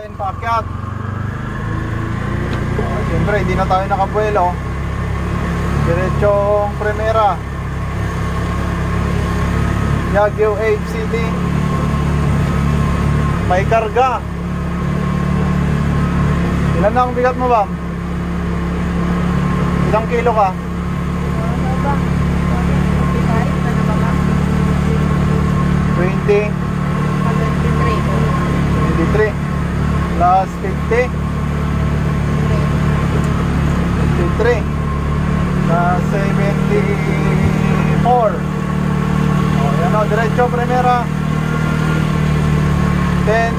natin paakyat. Siyempre hindi na tayo nakabuelo. Diretsong Primera, Baguio Ave City. May karga. Ilan na ang bigat mo, Bam? Ilang kilo ka? Ano ba? 25 na ba ka? 20, 23. 23 plus 50, 53 plus 74. O, yan o, diretso Primera, 10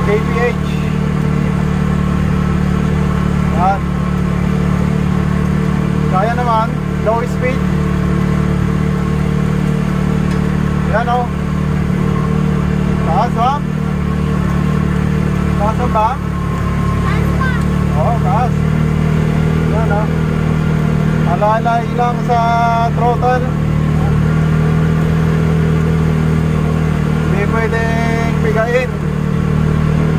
kph. Yan. Kaya naman, low speed. Yan o. Taas ba? Taas ba? Oo, taas. Yan o. Alalay lang sa throttle. Hindi pwedeng bigain.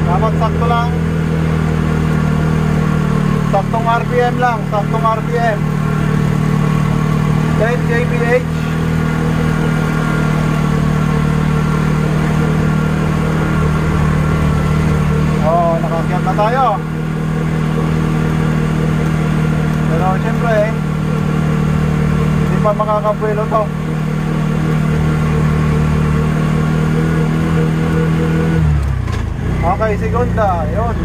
Dapat sakto lang. Saktong RPM lang. Saktong RPM. 10 kph. Oh, nakakyat na tayo. Pero syempre hindi pa makakabuelo to. Okay, segunda. Yun.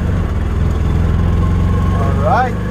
Alright.